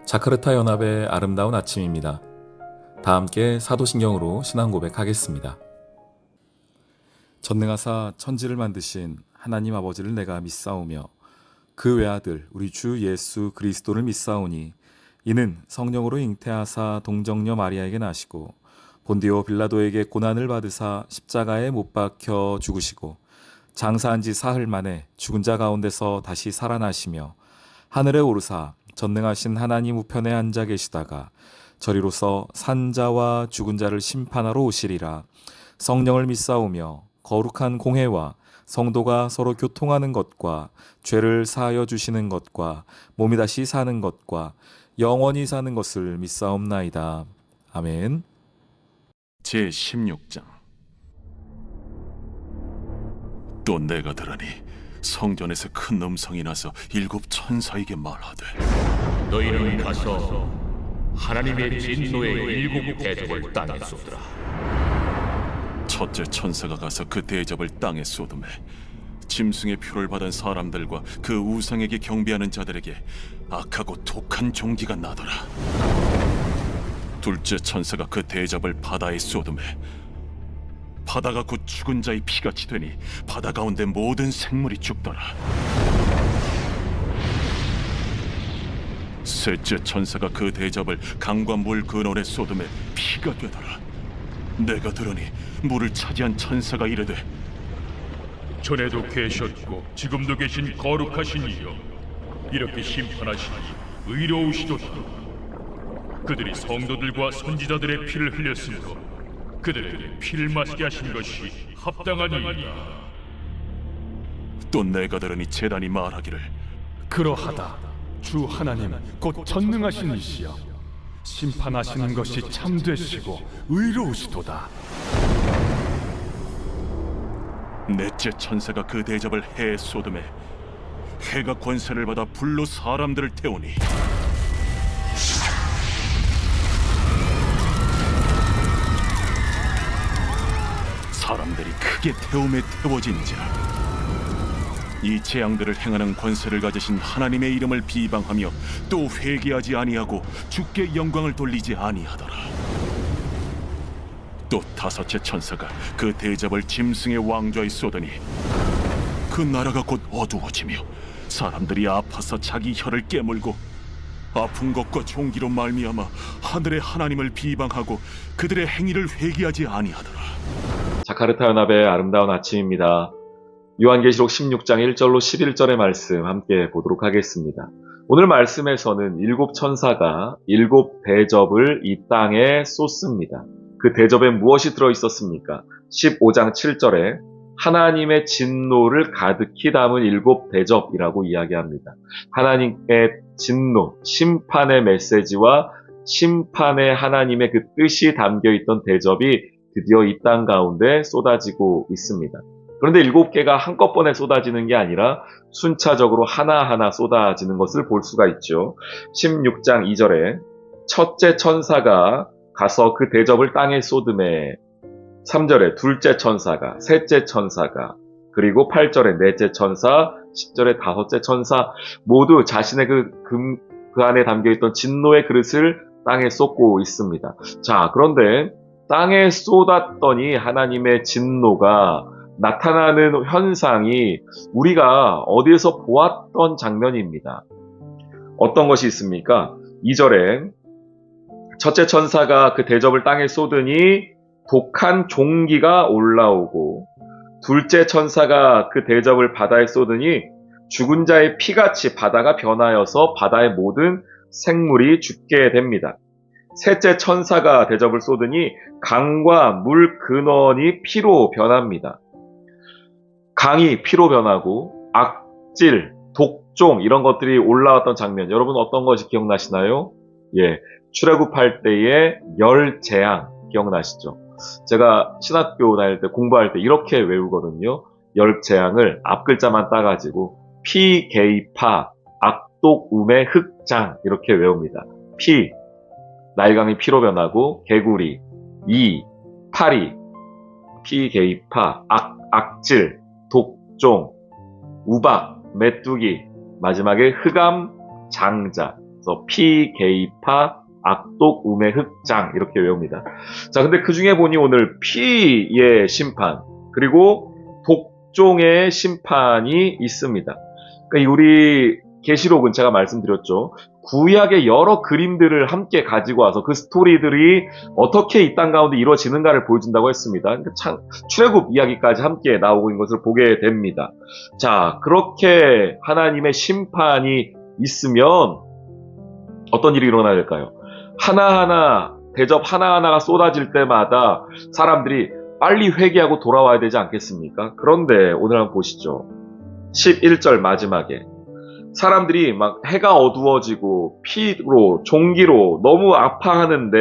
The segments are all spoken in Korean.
자카르타 연합의 아름다운 아침입니다. 다 함께 사도신경으로 신앙 고백하겠습니다. 전능하사 천지를 만드신 하나님 아버지를 내가 믿사오며 그 외아들 우리 주 예수 그리스도를 믿사오니 이는 성령으로 잉태하사 동정녀 마리아에게 나시고 본디오 빌라도에게 고난을 받으사 십자가에 못 박혀 죽으시고 장사한 지 사흘 만에 죽은 자 가운데서 다시 살아나시며 하늘에 오르사 전능하신 하나님 우편에 앉아 계시다가 저리로서 산자와 죽은 자를 심판하러 오시리라. 성령을 믿사오며 거룩한 공회와 성도가 서로 교통하는 것과 죄를 사하여 주시는 것과 몸이 다시 사는 것과 영원히 사는 것을 믿사옵나이다. 아멘. 제16장. 또 내가 들으니 성전에서 큰 음성이 나서 일곱 천사에게 말하되, 너희는 가서 하나님의 진노의 일곱 대접을 땅에 쏟으라. 첫째 천사가 가서 그 대접을 땅에 쏟음에 짐승의 표를 받은 사람들과 그 우상에게 경배하는 자들에게 악하고 독한 종기가 나더라. 둘째 천사가 그 대접을 바다에 쏟음에 바다가 곧 죽은 자의 피같이 되니 바다 가운데 모든 생물이 죽더라. 셋째 천사가 그 대접을 강과 물 근원에 쏟음에 피가 되더라. 내가 들으니 물을 차지한 천사가 이르되, 전에도 계셨고 지금도 계신 거룩하신 이여, 이렇게 심판하시니 의로우시도다. 그들이 성도들과 선지자들의 피를 흘렸으므로 그들에게 피를 마시게 하신 것이 합당하니이다. 또 내가 들으니 제단이 말하기를, 그러하다. 주 하나님 곧 전능하신 이시여, 심판하시는 것이 참되시고 의로우시도다. 넷째 천사가 그 대접을 해에 쏟음에 해가 권세를 받아 불로 사람들을 태우니 사람들이 크게 태움에 태워진지라. 이 재앙들을 행하는 권세를 가지신 하나님의 이름을 비방하며 또 회개하지 아니하고 주께 영광을 돌리지 아니하더라. 또 다섯째 천사가 그 대접을 짐승의 왕좌에 쏟으니 그 나라가 곧 어두워지며 사람들이 아파서 자기 혀를 깨물고 아픈 것과 종기로 말미암아 하늘의 하나님을 비방하고 그들의 행위를 회개하지 아니하더라. 자카르타 연합의 아름다운 아침입니다. 요한계시록 16장 1절로 11절의 말씀 함께 보도록 하겠습니다. 오늘 말씀에서는 일곱 천사가 일곱 대접을 이 땅에 쏟습니다. 그 대접에 무엇이 들어있었습니까? 15장 7절에 하나님의 진노를 가득히 담은 일곱 대접이라고 이야기합니다. 하나님의 진노, 심판의 메시지와 심판의 하나님의 그 뜻이 담겨있던 대접이 드디어 이 땅 가운데 쏟아지고 있습니다. 그런데 일곱 개가 한꺼번에 쏟아지는 게 아니라 순차적으로 하나하나 쏟아지는 것을 볼 수가 있죠. 16장 2절에 첫째 천사가 가서 그 대접을 땅에 쏟음에 3절에 둘째 천사가, 셋째 천사가, 그리고 8절에 넷째 천사, 10절에 다섯째 천사 모두 자신의 그 안에 담겨있던 진노의 그릇을 땅에 쏟고 있습니다. 자, 그런데 땅에 쏟았더니 하나님의 진노가 나타나는 현상이 우리가 어디에서 보았던 장면입니다. 어떤 것이 있습니까? 2절에 첫째 천사가 그 대접을 땅에 쏟으니 독한 종기가 올라오고 둘째 천사가 그 대접을 바다에 쏟으니 죽은 자의 피같이 바다가 변하여서 바다의 모든 생물이 죽게 됩니다. 셋째 천사가 대접을 쏟으니 강과 물 근원이 피로 변합니다. 강이 피로 변하고 악질, 독종 이런 것들이 올라왔던 장면, 여러분 어떤 것이 기억나시나요? 예, 출애굽할 때의 열재앙 기억나시죠? 제가 신학교 다닐 때 공부할 때 이렇게 외우거든요. 열재앙을 앞글자만 따가지고 피개이파 악독움의 흑장 이렇게 외웁니다. 피, 나일강이 피로 변하고 개구리, 이, 파리, 피개이파, 악질, 독종, 우박, 메뚜기, 마지막에 흑암, 장자 그래서 피, 게이파, 악독, 우매, 흑장 이렇게 외웁니다. 자, 근데 그 중에 보니 오늘 피의 심판 그리고 독종의 심판이 있습니다. 그러니까 우리 계시록은 제가 말씀드렸죠. 구약의 여러 그림들을 함께 가지고 와서 그 스토리들이 어떻게 이 땅 가운데 이루어지는가를 보여준다고 했습니다. 그러니까 출애굽 이야기까지 함께 나오고 있는 것을 보게 됩니다. 자, 그렇게 하나님의 심판이 있으면 어떤 일이 일어나야 될까요? 하나하나 대접 하나하나가 쏟아질 때마다 사람들이 빨리 회개하고 돌아와야 되지 않겠습니까? 그런데 오늘 한번 보시죠. 11절 마지막에 사람들이 막 해가 어두워지고 피로 종기로 너무 아파하는데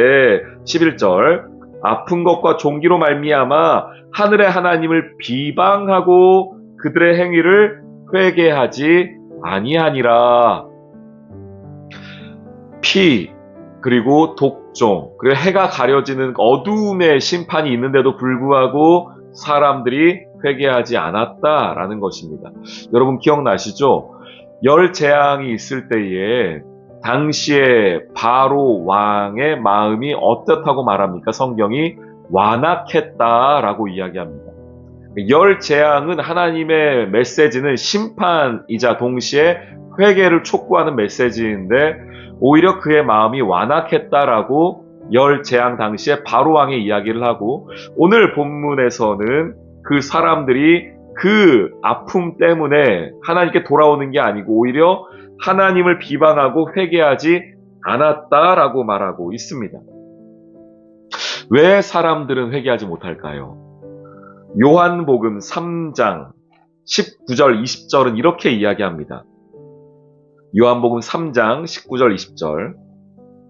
11절 아픈 것과 종기로 말미암아 하늘의 하나님을 비방하고 그들의 행위를 회개하지 아니하니라. 피 그리고 독종 그리고 해가 가려지는 어두움의 심판이 있는데도 불구하고 사람들이 회개하지 않았다라는 것입니다. 여러분 기억나시죠? 열 재앙이 있을 때에 당시에 바로 왕의 마음이 어떻다고 말합니까? 성경이 완악했다라고 이야기합니다. 열 재앙은 하나님의 메시지는 심판이자 동시에 회개를 촉구하는 메시지인데 오히려 그의 마음이 완악했다라고 열 재앙 당시에 바로 왕의 이야기를 하고 오늘 본문에서는 그 사람들이 그 아픔 때문에 하나님께 돌아오는 게 아니고 오히려 하나님을 비방하고 회개하지 않았다라고 말하고 있습니다. 왜 사람들은 회개하지 못할까요? 요한복음 3장 19절 20절은 이렇게 이야기합니다. 요한복음 3장 19절 20절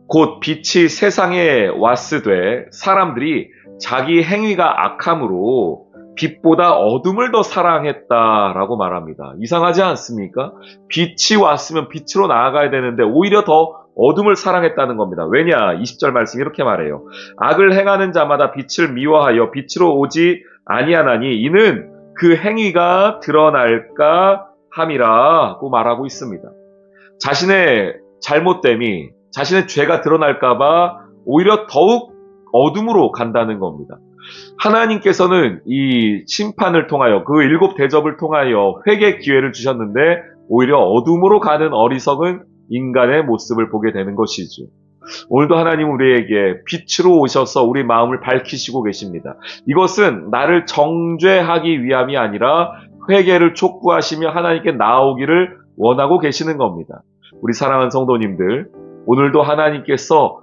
곧 빛이 세상에 왔으되 사람들이 자기 행위가 악함으로 빛보다 어둠을 더 사랑했다라고 말합니다. 이상하지 않습니까? 빛이 왔으면 빛으로 나아가야 되는데 오히려 더 어둠을 사랑했다는 겁니다. 왜냐? 20절 말씀이 이렇게 말해요. 악을 행하는 자마다 빛을 미워하여 빛으로 오지 아니하나니 이는 그 행위가 드러날까 함이라고 말하고 있습니다. 자신의 잘못됨이 자신의 죄가 드러날까봐 오히려 더욱 어둠으로 간다는 겁니다. 하나님께서는 이 심판을 통하여 그 7 대접을 통하여 회개 기회를 주셨는데 오히려 어둠으로 가는 어리석은 인간의 모습을 보게 되는 것이죠. 오늘도 하나님 우리에게 빛으로 오셔서 우리 마음을 밝히시고 계십니다. 이것은 나를 정죄하기 위함이 아니라 회개를 촉구하시며 하나님께 나아오기를 원하고 계시는 겁니다. 우리 사랑하는 성도님들, 오늘도 하나님께서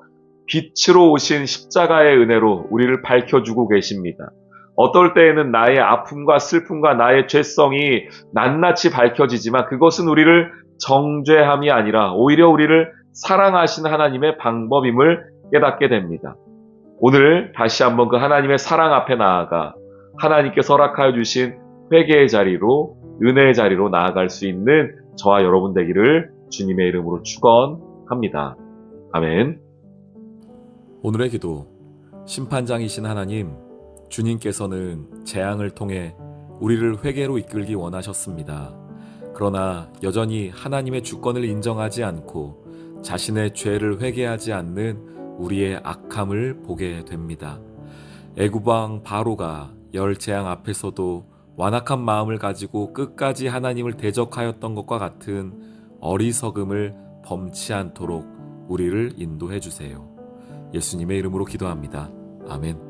빛으로 오신 십자가의 은혜로 우리를 밝혀주고 계십니다. 어떨 때에는 나의 아픔과 슬픔과 나의 죄성이 낱낱이 밝혀지지만 그것은 우리를 정죄함이 아니라 오히려 우리를 사랑하시는 하나님의 방법임을 깨닫게 됩니다. 오늘 다시 한번 그 하나님의 사랑 앞에 나아가 하나님께서 허락하여 주신 회개의 자리로 은혜의 자리로 나아갈 수 있는 저와 여러분 되기를 주님의 이름으로 축원합니다. 아멘. 오늘의 기도. 심판장이신 하나님, 주님께서는 재앙을 통해 우리를 회개로 이끌기 원하셨습니다. 그러나 여전히 하나님의 주권을 인정하지 않고 자신의 죄를 회개하지 않는 우리의 악함을 보게 됩니다. 애굽왕 바로가 열 재앙 앞에서도 완악한 마음을 가지고 끝까지 하나님을 대적하였던 것과 같은 어리석음을 범치 않도록 우리를 인도해 주세요. 예수님의 이름으로 기도합니다. 아멘.